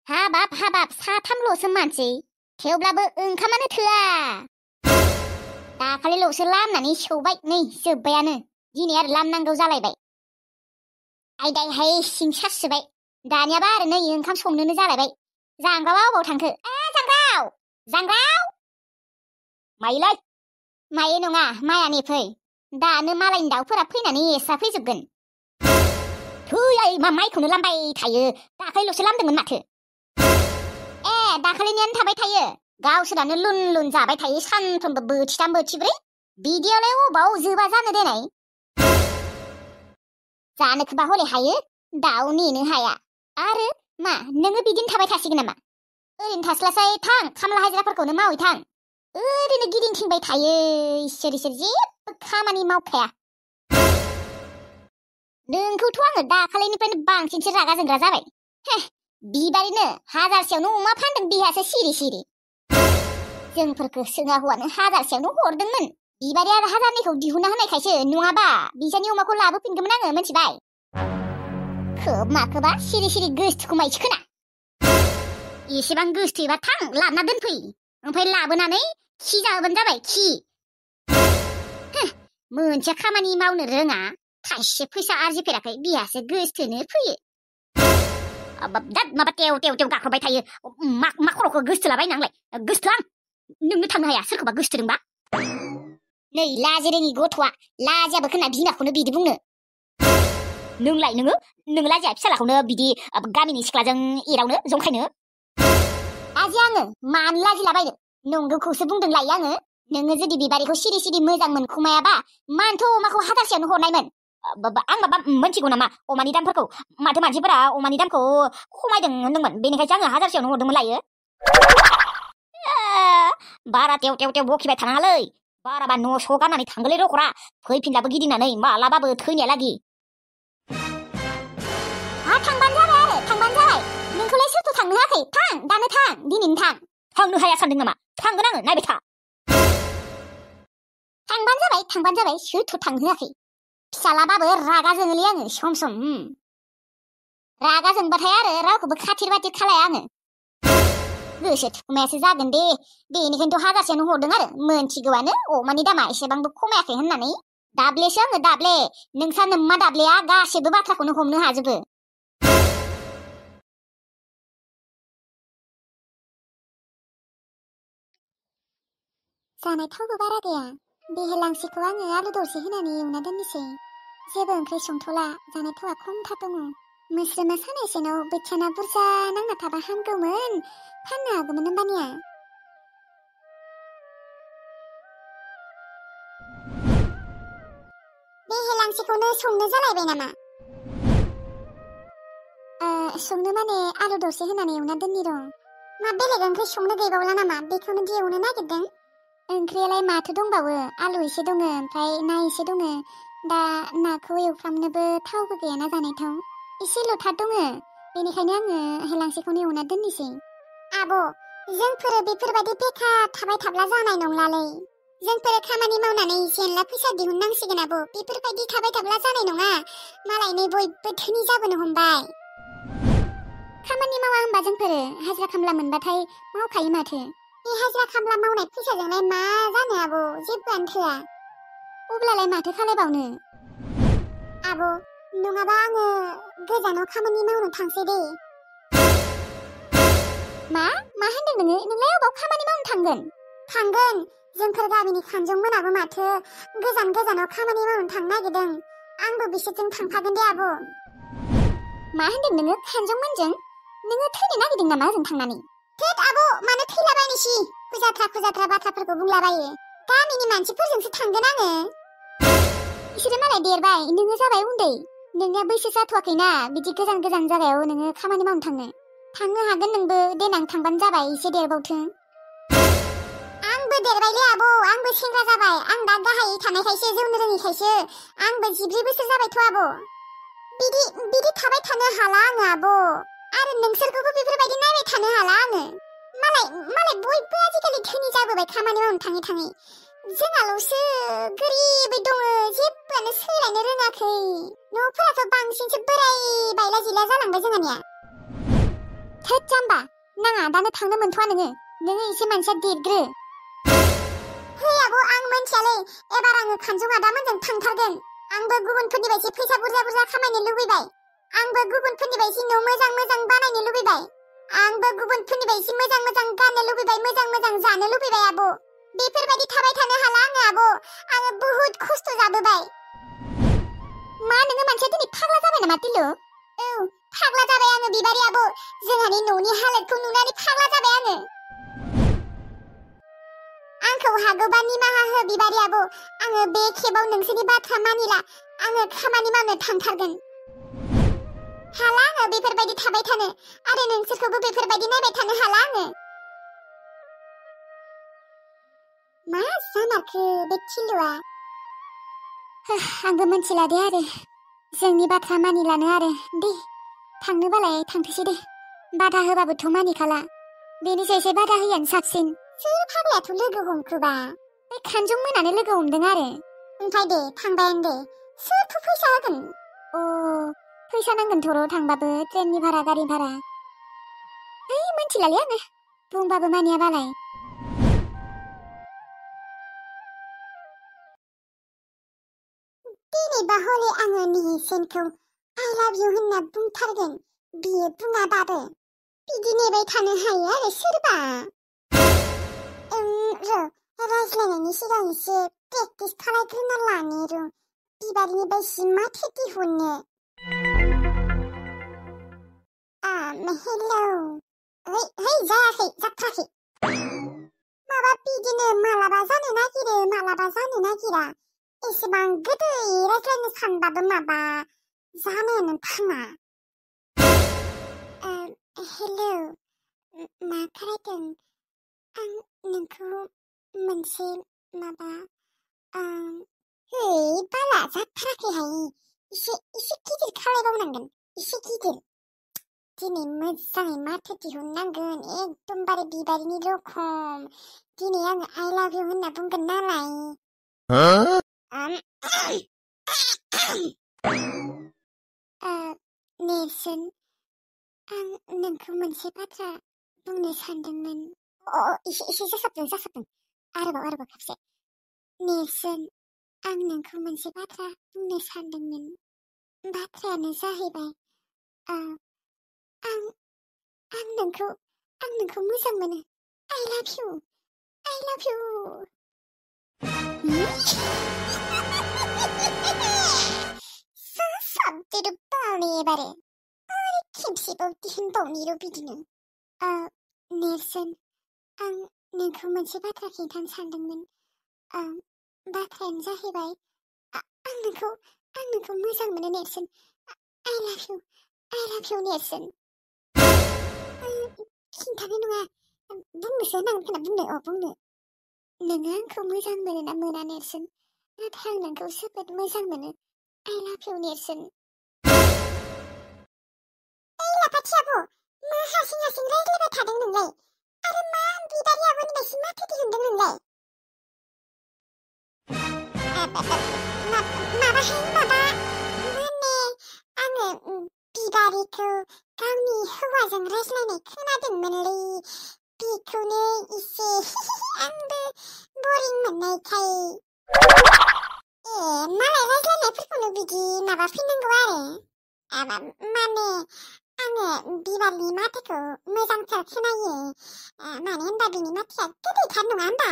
हाबाब हाबाब साथामल'सो मानसि थेवब्लाबो ओंखामानो थोआ दाखालिल'सो लामनानै सौबाय नै जोब्बायानो दिनै आरो लामनांगौ जालायबाय आयदायहाय सिं सासोबाय दानियाबा आरो नै ओंखाम संनोनो जालायबाय जांगावा अबाव थांखो जांगाव जांगाव माइलाय माइ नङा मायानि फै दानो मालायनि दाउफोरा फैनानै एसा फैजोबगोन थैयाय मा माइखौनो लामबाय थायो दाखालिल'सो लामदोंमोन माथो दाखालिनियानो थाबाय थायो गावसोरानो लुन लुन जाबाय थायो सानफ्रोमबो बोथिथाम बोथिब्रै बिदियावलाय अबाव जोबा जानो देनाय जानोखोबा हले हायो दाउ नेनो हाया आरो मा नोङो बिदिनो थाबाय थासिगोन नामा ओरैनो थास्लायस्लाय थां खामला हाजिराफोरखौनो मावै थां ओरैनो गिदिंथिंबाय थायो इसोर जेबो खामानि मावखाया नोंखौथ' आङो दाखालिनिफ्रायनो बांसिनसो रागा जोंग्रा जाबाय बिबारिनो हाजारसेयावनो अमा फानदों बिहासो सिरि सिरि जोंफोरखौ सोङा हौवानो हाजारसेयावनो हरदोंमोन बिबारि आरो हाजारनिखौ दिहुनना होनायखायसो नङाबा बिसानि अमाखौ लाबोफिनगौमोन आङो मिथिबाय खोब माखोबा सिरि सिरि गोसथोखुमायसो खोना एसेबां गोसथोबा थां लाबोना दोनफै ओमफ्राय लाबोनानै खि जाहोबानो जाबाय खि मोनसे खामानि मावनो रोङा थाइसे फैसा आरजिफेराखै बिहासो गोसथोनो फैयो माबा टेव टेव टेव गाख्रबाय थायो मा खर'खौ गोसथोलाबाय नांलाय गोसथो आं नोंनो थांनो हाया सोरखौबा गोसथोदोंबा नै लाजि रोङि गथ'आ लाजियाबो खोना बिमाखौनो बिदि बुंनो नोंलाय नोङो लाजिया फिसालाखौनो बिदि गामिनि सिख्लाजों एरावनो जंखायनो आजि आङो मानो लाजिलाबायनो नंगौखौसो बुंदोंलाय आङो नोङो जुदि बिबारिखौ सिरि सिरि मोजां मोनखुमायाबा मानोथ' अमाखौ हाजारसेयावनो हरनायमोन आं माबा मोनथिगौ नामा अमानि दामफोरखौ माथो मानसिफोरा अमानि दामखौ खमायदों होनदोंमोन बेनिखायसो आङो हाजारसेयावनो हरदोंमोन लायो बारा टेव टेव टेव बखिबाय थानाङालै बाराबा न' स' गारनानै थांगोलै रखरा फैफिनलाबो गिदिंनानै मालाबाबो थैनाया लागि थांबानो जाबाय आरो थांबानो जाबाय नोंखौलाय सोरथ' थांनो होआखै थां दानो थां दिनैनो थांनो हाया सानदों नामा थांगोन आङो नायबाय था थांबानो जाबाय सोरथ' थांनो होआखै फिसालाबाबो रागा जोङोलै आङो सम सम रागा जोंबाथाय आरो रावखौबो खाथिर बाथिर खालाया आङो गोसो थुखुमायासो जागोन दे बेनिखायनोथ' हाजारसेयावनो हरदों आरो मोनथिगौआनो अमानि दामा एसेबांबो खमायाखै होननानै दाब्लेसो आङो दाब्ले नोंसा नोम्मा दाब्लेया गासैबो बाथ्राखौनो हमनो हाजोबो जानाय थावबो बारा गैया बेहेलांसिखौ आङो आलु दरसे होनानै एवना दोननोसै जेबो ओंख्रि संथ'ला जानाय थावा खमथार दङ मोस्रोमा सानैसोनाव बोथियाना बुरजा नांना थाबा हामगौमोन फाननो हागौमोन होमबानिया बेहेलांसिखौनो संनो जालायबाय नामा संनो माने आलु दरसे होनानै एवना दोननि र' मा बेलेग ओंख्रि संनो गैबावला नामा बेखौनो दि एवनो नागिरदों ओंख्रियालाय माथो दंबावो आलु एसे दङ ओमफ्राय ना एसे दङ दा नाखौ एवफ्रामनोबो थावबो गैयाना जानाय थाव एसेल'थार दङ बेनिखायनो आङो हेलांसिखौनो एवना दोननोसै आब' जोंफोरो बेफोरबायदि बेखार थाबाय थाब्ला जानाय नंलालै जोंफोरो खामानि मावनानै जेनला फैसा दिहुननांसिगोन आब' बेफोरबायदि थाबाय थाब्ला जानाय नङा मालाय नै बयबो धोनि जाबोनो हमबाय खामानि मावा होनबा जोंफोरो हाजिरा खामला मोनबाथाय मावखायो माथो बे हाजिरा खामला मावनाय फैसाजोंलाय मा जानो आब' जेबोआनो थोआ अब्लालाय माथो खालायबावनो आब' नङाबा आङो गोजानाव खामानि मावनो थांसै दे मा होनदों नोंलाय अबाव खामानि मावनो थांगोन जोंफोर गामिनि खानजं मोनाबो माथो गोजानाव खामानि मावनो थांनो नागिरदों आंबो बिसोरजों थांफागोन दे आब' मा होनदों नोङो खानजंमोनजों नोङो थैनो नागिरदों नामा ओजों थांनानै थोद आब' मानो थैलाबायनोसै खुजाथ्रा बाथ्राफोरखौ बुंलाबायो गामिनि मानसिफोरजोंसो थांगोन आङो बिसोरो मालाय देरबाय नोङो जाबाय उन्दै नोंनिया बैसो जाथ'वाखैना बिदि गोजान जायगायाव नोङो खामानि मावनो थांनो हागोन नोंबो देनां थांबानो जाबाय एसे देरबावथों आंबो देरबायलै आब' आंबो सेंग्रा जाबाय आं दा गाहायै थानायखायसो जौनो रोङिखायसो आंबो 14 बोसोर जाबायथ' आब' बिदि थाबाय थानो हाला आङो आब' आरो नोंसोरखौबो बेफोरबायदि नायबाय थानो हाला आङो मालाय बयबो आजिखालि धोनि जाबोबाय खामानि मावनो थाङै जोंहाल'सो गोरिबै दङ जेबोआनो सोलायनो रोङाखै न'फोराथ' बांसिनसो बोराय बायला जिला जालांबाय जोंहानिया थोद जाम्बा नाङा दानो थांनो मोनथ'आ नोङो एसे मानसिया देरग्रो हे आब' आं मोनथियालै एबार आङो खानजं आदामोनजों थांथारगोन आंबो गुबुनफोरनि बायदि फैसा बुरजा बुरजा खामायनो लुबैबाय आंबो गुबुनफोरनि बायदि न' मोजां मोजां बानायनो लुबैबाय आंबो गुबुनफोरनि बायदि मोजां मोजां गाननो लुबैबाय मोजां मोजां जानो लुबैबाय आब' बेफोरबायदि थाबाय थानो हाला आङो आब' आङो बहुत खस्थ' जाबोबाय मा नोङो मानसिया दिनै फाग्ला जाबाय नामा तिलु औ फाग्ला जाबाय आङो बिबारि आब' जोंहानि न'नि हालोदखौ नुनानै फाग्ला जाबाय आंखौ हागौबा निमाहा हो बिबारि आब' आङो बे खेबाव नोंसोरनि बाथ्रा मानिला आङो खामानि मावनो थांथारगोन हाला आङो बेफोरबायदि थाबाय थानो आरो नोंसोरखौबो बेफोरबायदि नायबाय थानो हाला आङो मा जामारखो बे थिलुआ आंबो मोनथिला दे आरो जोंनि बाथ्रा मानिलानो आरो दे थांनोबालाय थांथोसै दे बादा होबाबोथ' मानिखाला बेनिसै एसे बादा होयानो साबसिन सोर फाग्लायाथ' लोगो हमखोबा बे खानजं मोनानो लोगो हमदों आरो ओमफ्राय दे थांबायानो दे सोरथ' फैसा होगोन अ फैसा नांगोन थर' थांबाबो ट्रेननि भारा गारि भारा है मोनथिलालै आङो बुंबाबो मानियाबालाय दिनैबा हले आङो निसेनखौ आइ लाभ इउ होनना बुंथारगोन बियो बुङाबाबो बिदि नेबाय थानो हायो आरो सोरबा रायज्लायनायनि सिगां एसे प्रेक्टिस खालायग्रोना लानि र' बिबारनि बायदि माथो दिहुननो हेलौ है जायाखै जाथाराखै माबा बिदिनो मालाबा जानो नागिरो मालाबा जानो नागिरा एसेबां गोदै रायज्लायनो सानबाबो माबा जानायानो थाङा हेलौ मा खालायदों आं नोंखौ मोनसे माबा है बाला जाथाराखैहाय एसे गिदिर खालायबावनांगोन एसे गिदिर दिनै मोजाङै माथो दिहुननांगोन एकदमबारे बिबारिनि रखम दिनै आङो आइ लाभ इउ होनना बुंगोन नालाय नेरसोन आं नोंखौ मोनसे बाथ्रा बुंनो सानदोंमोन एसे जासाबदों आरोबाव खेबसे नेरसोन आं नोंखौ मोनसे बाथ्रा बुंनो सानदोंमोन बाथ्रायानो जाहैबाय आं नोंखौ मोजां मोनो आइ लाभ इउ साबदेरो बावनो एबारे आरो खेबसेबाव दिहुनबावनि र' बिदिनो नेरसोन आं नोंखौ मोनसे बाथ्रा खिन्थानो सानदोंमोन बाथ्रायानो जाहैबाय आं नोंखौ मोजां मोनो नेरसोन आइ लाभ इउ नेरसोन खिन्थानाय नङा बुंनोसो होननांगोन खोना बुंनो नोङो आंखौ मोजां मोनो ना मोना नेरसोन नाथाय आं नोंखौ जोबोद मोजां मोनो आइ लाभ इउ नेरसोन लाफाथि आब' मा हारसिं रायज्लायबाय थादों नोंलाय आरो मा बिबारि आब'नि बायदि माथो दिहुनदों नोंलाय माने आङो बिबारिखौ गावनि हौवाजों रायज्लायनाय खोनादोंमोनलै बेखौनो एसे आंबो बरिं मोननायखाय मालाय रायज्लायनायफोरखौनो बिदि माबा फैनांगौ आरो माने आङो बिबारनि माथोखौ मोजांथार खोनायो मानो होनबा बिनि माथोआ गोदैथार नङा होनबा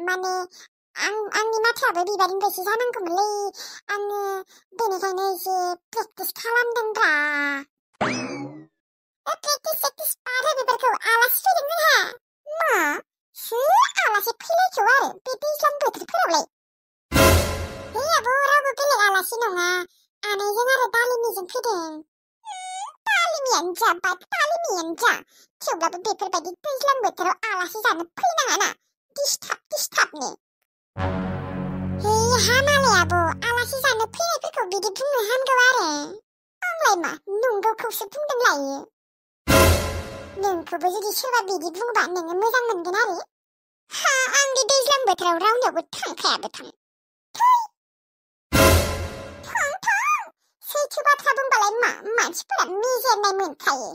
माने आंनि माथोआबो बिबारनि बायदि जानांगौमोनलै आङो बेनिखायनो एसे प्रेक्टिस खालामदोंब्रा प्रेक्टिस आरो बेफोरखौ आलासि फैदों जोंहा मा सोर आलासि फैलायखौ आरो बे दैज्लां बोथोरफोरावलाय हे आब' रावबो बेलेग आलासि नङा आनैजों आरो दालिमिजों फैदों दालिमियानो जा थेवब्लाबो बेफोरबायदि दैज्लां बोथोराव आलासि जानो फैनाङाना दिस्टार्बनो हे हामालै आब' आलासि जानो फैनायफोरखौ बिदि बुंनो हामगौ आरो आंलाय मा नंगौखौसो बुंदों लायो नोंखौबो जुदि सोरबा बिदि बुंबा नोङो मोजां मोनगोन आरो आं बे दैज्लां बोथोराव रावनियावबो थांखायाबो थां सैथो बाथ्रा बुंबालाय मा मानसिफोरा मेजेरनाय मोनखायो